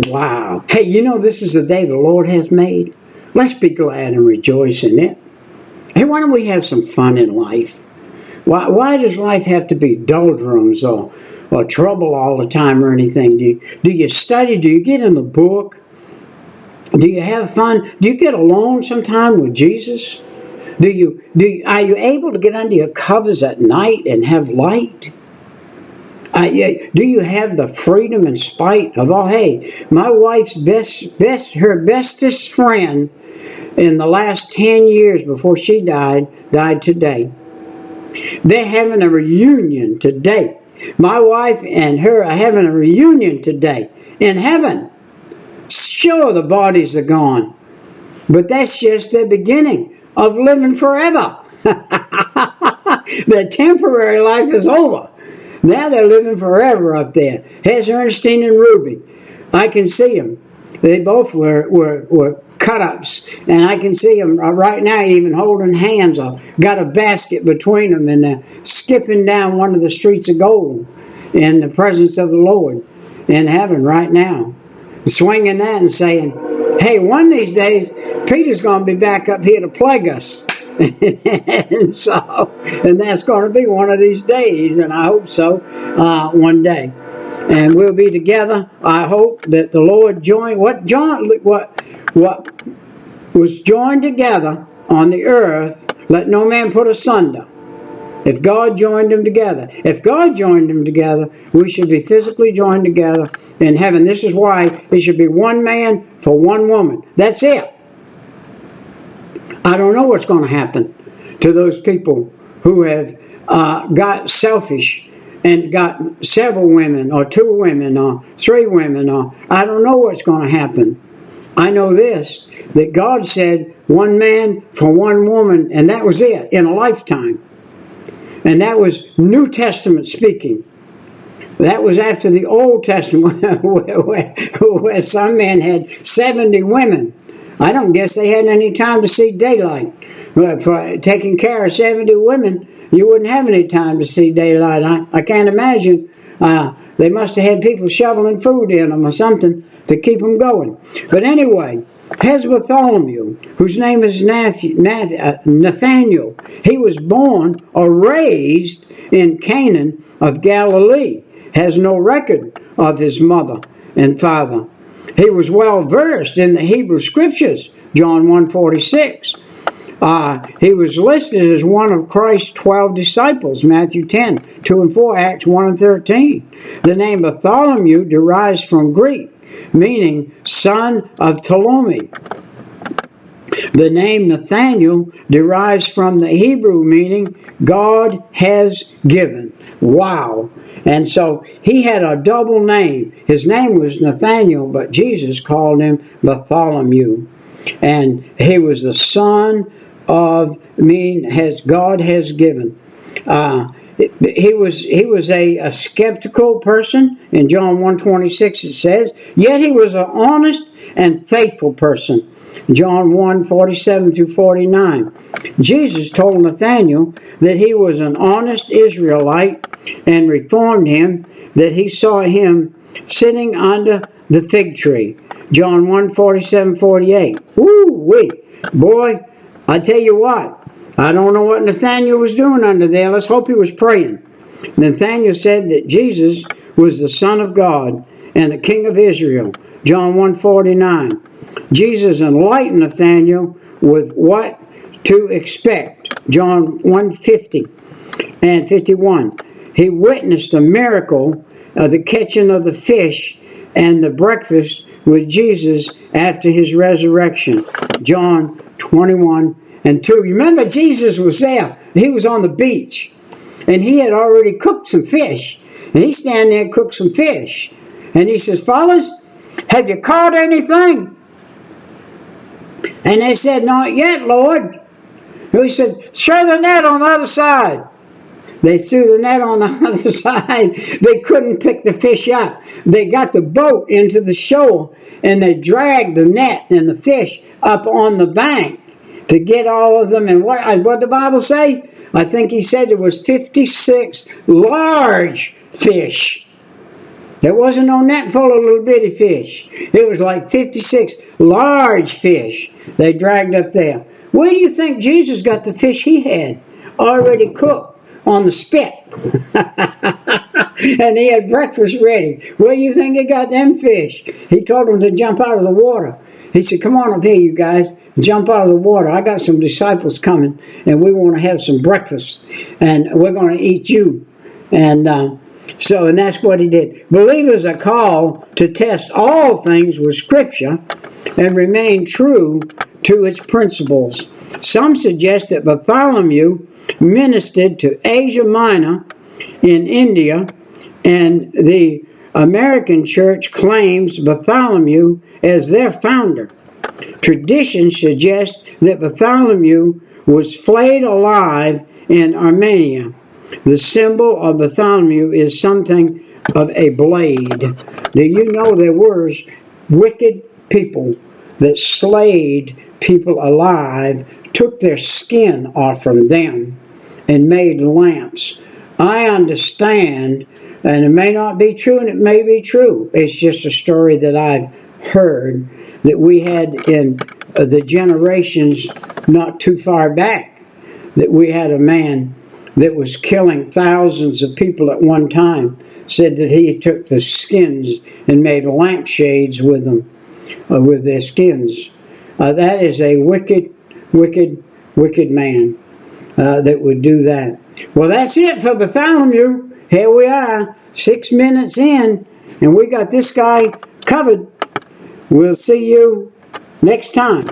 Wow. Hey, this is the day the Lord has made. Let's be glad and rejoice in it. Hey, why don't we have some fun in life? Why does life have to be doldrums or trouble all the time or anything? Do you study? Do you get in the book? Do you have fun? Do you get alone sometime with Jesus? Are you able to get under your covers at night and have light? Do you have the freedom in spite of all? Hey, my wife's her bestest friend in the last 10 years before she died today. They're having a reunion today. My wife and her are having a reunion today in heaven. Sure, the bodies are gone, but that's just the beginning of living forever. Their temporary life is over. Now they're living forever up there. Here's Ernestine and Ruby. I can see them. They both were cut-ups, and I can see them right now even holding hands. Or got a basket between them, and they're skipping down one of the streets of gold in the presence of the Lord in heaven right now, swinging that and saying, hey, one of these days, Peter's going to be back up here to plague us. and that's going to be one of these days, and I hope so one day. And we'll be together. I hope that the Lord joined what was joined together on the earth, let no man put asunder. If God joined them together, we should be physically joined together in heaven. This is why it should be one man for one woman. That's it. I don't know what's going to happen to those people who have got selfish and got several women or 2 women or 3 women. Or I don't know what's going to happen. I know this, that God said one man for one woman, and that was it in a lifetime. And that was New Testament speaking. That was after the Old Testament where some men had 70 women. I don't guess they had any time to see daylight. But for taking care of 70 women, you wouldn't have any time to see daylight. I can't imagine. They must have had people shoveling food in them or something to keep them going. But anyway, here's Bartholomew, whose name is Nathaniel. He was born or raised in Canaan of Galilee. Has no record of his mother and father. He was well versed in the Hebrew Scriptures, John 1:46. He was listed as one of Christ's 12 disciples, Matthew 10, 2 and 4, Acts 1 and 13. The name Bartholomew derives from Greek, meaning son of Ptolemy. The name Nathaniel derives from the Hebrew meaning God has given. Wow. And so he had a double name. His name was Nathaniel, but Jesus called him Bartholomew. And he was the son of God has given. He was a skeptical person. In John 1:26 it says, yet he was an honest and faithful person. John 1:47 through 49. Jesus told Nathanael that he was an honest Israelite and informed him that he saw him sitting under the fig tree. John 1:47-48. Woo-wee. Boy, I tell you what, I don't know what Nathanael was doing under there. Let's hope he was praying. Nathanael said that Jesus was the Son of God and the King of Israel. John 1:49. Jesus enlightened Nathanael with what to expect. John 1:50 and 51. He witnessed a miracle of the catching of the fish and the breakfast with Jesus after his resurrection. John 21 and 2. Remember, Jesus was there. He was on the beach. And he had already cooked some fish. And he standing there and cooked some fish. And he says, fellas, have you caught anything? And they said, not yet, Lord. And he said, throw the net on the other side. They threw the net on the other side. They couldn't pick the fish up. They got the boat into the shore, and they dragged the net and the fish up on the bank to get all of them. And what the Bible say? I think he said it was 56 large fish. There wasn't no net full of little bitty fish. It was like 56 large fish they dragged up there. Where do you think Jesus got the fish he had? Already cooked on the spit. And he had breakfast ready. Where do you think he got them fish? He told them to jump out of the water. He said, come on up here, you guys. Jump out of the water. I got some disciples coming, and we want to have some breakfast. And we're going to eat you. And that's what he did. Believers are called to test all things with Scripture and remain true to its principles. Some suggest that Bartholomew ministered to Asia Minor in India, and the American church claims Bartholomew as their founder. Tradition suggests that Bartholomew was flayed alive in Armenia. The symbol of Bartholomew is something of a blade. Do you know there were wicked people that slayed people alive, took their skin off from them, and made lamps? I understand, and it may not be true, and it may be true. It's just a story that I've heard that we had in the generations not too far back, that we had a man that was killing thousands of people at one time, said that he took the skins and made lampshades with them, with their skins. That is a wicked, wicked, wicked man that would do that. Well, that's it for Bartholomew. Here we are, 6 minutes in, and we got this guy covered. We'll see you next time.